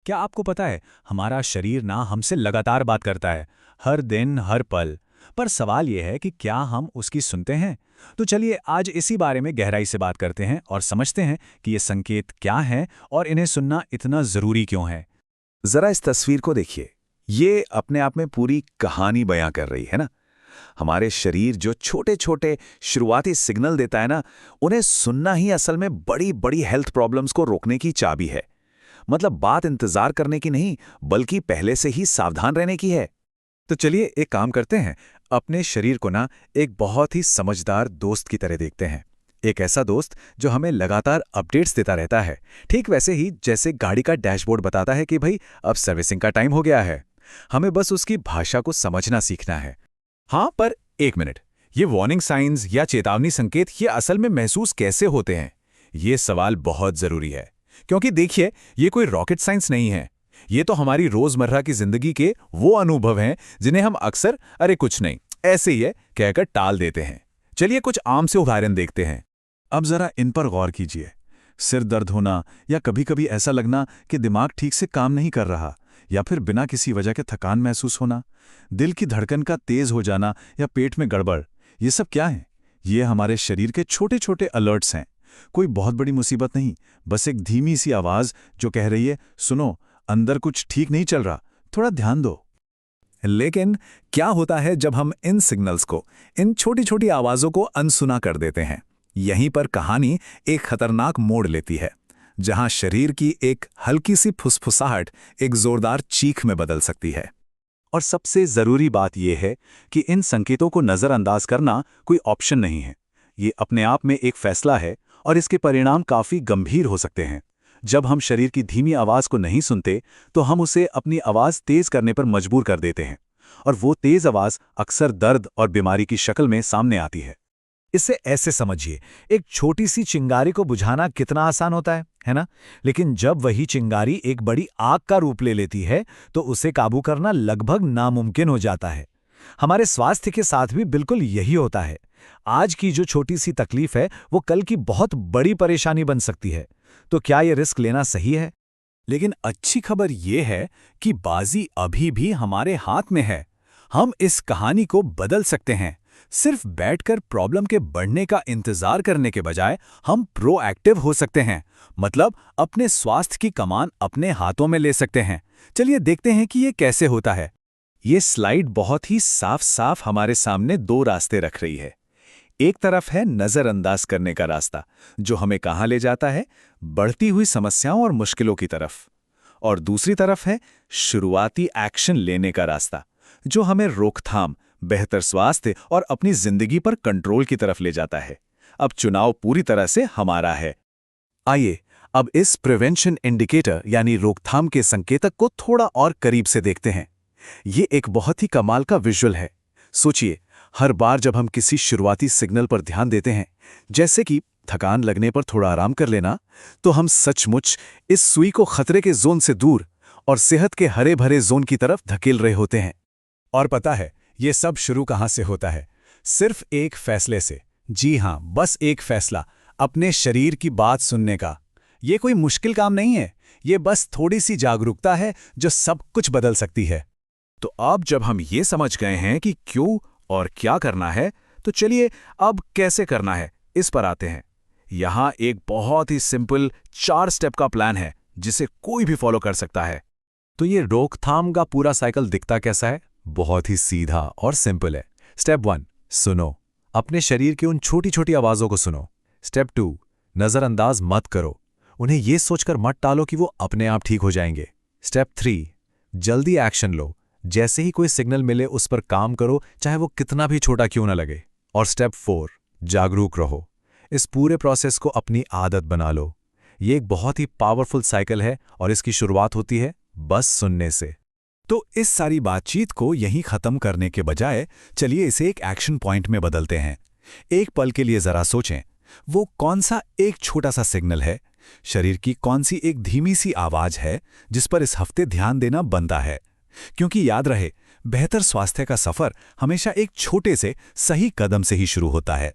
क्या आपको पता है, हमारा शरीर ना हमसे लगातार बात करता है, हर दिन हर पल। पर सवाल यह है कि क्या हम उसकी सुनते हैं। तो चलिए आज इसी बारे में गहराई से बात करते हैं और समझते हैं कि ये संकेत क्या हैं और इन्हें सुनना इतना ज़रूरी क्यों है। जरा इस तस्वीर को देखिए। ये अपने आप में पूरी कहानी बयां कर रही है ना। हमारे शरीर जो छोटे छोटे शुरुआती सिग्नल देता है ना, उन्हें सुनना ही असल में बड़ी बड़ी हेल्थ प्रॉब्लम्स को रोकने की चाबी है। मतलब बात इंतजार करने की नहीं, बल्कि पहले से ही सावधान रहने की है। तो चलिए एक काम करते हैं, अपने शरीर को ना एक बहुत ही समझदार दोस्त की तरह देखते हैं। एक ऐसा दोस्त जो हमें लगातार अपडेट्स देता रहता है, ठीक वैसे ही जैसे गाड़ी का डैशबोर्ड बताता है कि भाई अब सर्विसिंग का टाइम हो गया है। हमें बस उसकी भाषा को समझना सीखना है। हाँ, पर एक मिनट, ये वार्निंग साइंस या चेतावनी संकेत ये असल में महसूस कैसे होते हैं? ये सवाल बहुत जरूरी है, क्योंकि देखिए ये कोई रॉकेट साइंस नहीं है। ये तो हमारी रोजमर्रा की जिंदगी के वो अनुभव हैं जिन्हें हम अक्सर अरे कुछ नहीं, ऐसे ही है कहकर टाल देते हैं। चलिए कुछ आम से उदाहरण देखते हैं। अब जरा इन पर गौर कीजिए। सिर दर्द होना या कभी-कभी ऐसा लगना कि दिमाग ठीक से काम नहीं कर रहा, या फिर बिना किसी वजह के थकान महसूस होना, दिल की धड़कन का तेज हो जाना या पेट में गड़बड़, ये सब क्या है? ये हमारे शरीर के छोटे छोटे अलर्ट्स हैं। कोई बहुत बड़ी मुसीबत नहीं, बस एक धीमी सी आवाज जो कह रही है, सुनो, अंदर कुछ ठीक नहीं चल रहा, थोड़ा ध्यान दो। लेकिन क्या होता है जब हम इन सिग्नल्स को, इन छोटी छोटी आवाजों को अनसुना कर देते हैं? यहीं पर कहानी एक खतरनाक मोड़ लेती है, जहां शरीर की एक हल्की सी फुसफुसाहट एक जोरदार चीख में बदल सकती है। और सबसे जरूरी बात यह है कि इन संकेतों को नजरअंदाज करना कोई ऑप्शन नहीं है। ये अपने आप में एक फैसला है और इसके परिणाम काफी गंभीर हो सकते हैं। जब हम शरीर की धीमी आवाज को नहीं सुनते, तो हम उसे अपनी आवाज तेज करने पर मजबूर कर देते हैं, और वो तेज आवाज अक्सर दर्द और बीमारी की शक्ल में सामने आती है। इसे ऐसे समझिए, एक छोटी सी चिंगारी को बुझाना कितना आसान होता है ना? लेकिन जब वही चिंगारी एक बड़ी आग का रूप ले लेती है, तो उसे काबू करना लगभग नामुमकिन हो जाता है। हमारे स्वास्थ्य के साथ भी बिल्कुल यही होता है। आज की जो छोटी सी तकलीफ है, वो कल की बहुत बड़ी परेशानी बन सकती है। तो क्या ये रिस्क लेना सही है? लेकिन अच्छी खबर ये है कि बाजी अभी भी हमारे हाथ में है। हम इस कहानी को बदल सकते हैं। सिर्फ बैठकर प्रॉब्लम के बढ़ने का इंतजार करने के बजाय हम प्रोएक्टिव हो सकते हैं। मतलब अपने स्वास्थ्य की कमान अपने हाथों में ले सकते हैं। चलिए देखते हैं कि ये कैसे होता है। ये स्लाइड बहुत ही साफ साफ हमारे सामने दो रास्ते रख रही है। एक तरफ है नजरअंदाज करने का रास्ता, जो हमें कहां ले जाता है? बढ़ती हुई समस्याओं और मुश्किलों की तरफ। और दूसरी तरफ है शुरुआती एक्शन लेने का रास्ता, जो हमें रोकथाम, बेहतर स्वास्थ्य और अपनी जिंदगी पर कंट्रोल की तरफ ले जाता है। अब चुनाव पूरी तरह से हमारा है। आइए अब इस प्रिवेंशन इंडिकेटर यानी रोकथाम के संकेतक को थोड़ा और करीब से देखते हैं। ये एक बहुत ही कमाल का विजुअल है। सोचिए, हर बार जब हम किसी शुरुआती सिग्नल पर ध्यान देते हैं, जैसे कि थकान लगने पर थोड़ा आराम कर लेना, तो हम सचमुच इस सुई को खतरे के जोन से दूर और सेहत के हरे भरे जोन की तरफ धकेल रहे होते हैं। और पता है ये सब शुरू कहां से होता है? सिर्फ एक फैसले से। जी हां, बस एक फैसला, अपने शरीर की बात सुनने का। ये कोई मुश्किल काम नहीं है, ये बस थोड़ी सी जागरूकता है जो सब कुछ बदल सकती है। तो अब जब हम ये समझ गए हैं कि क्यों और क्या करना है, तो चलिए अब कैसे करना है इस पर आते हैं। यहां एक बहुत ही सिंपल 4 स्टेप का प्लान है, जिसे कोई भी फॉलो कर सकता है। तो ये रोकथाम का पूरा साइकिल दिखता कैसा है? बहुत ही सीधा और सिंपल है। स्टेप 1, सुनो। अपने शरीर की उन छोटी छोटी आवाजों को सुनो। स्टेप 2, नजरअंदाज मत करो। उन्हें यह सोचकर मत टालो कि वो अपने आप ठीक हो जाएंगे। स्टेप 3, जल्दी एक्शन लो। जैसे ही कोई सिग्नल मिले उस पर काम करो, चाहे वो कितना भी छोटा क्यों ना लगे। और स्टेप 4, जागरूक रहो। इस पूरे प्रोसेस को अपनी आदत बना लो। ये एक बहुत ही पावरफुल साइकिल है और इसकी शुरुआत होती है बस सुनने से। तो इस सारी बातचीत को यहीं खत्म करने के बजाय चलिए इसे एक एक्शन पॉइंट में बदलते हैं। एक पल के लिए जरा सोचें, वो कौन सा एक छोटा सा सिग्नल है, शरीर की कौन सी एक धीमी सी आवाज है जिस पर इस हफ्ते ध्यान देना बनता है। क्योंकि याद रहे, बेहतर स्वास्थ्य का सफर हमेशा एक छोटे से सही कदम से ही शुरू होता है।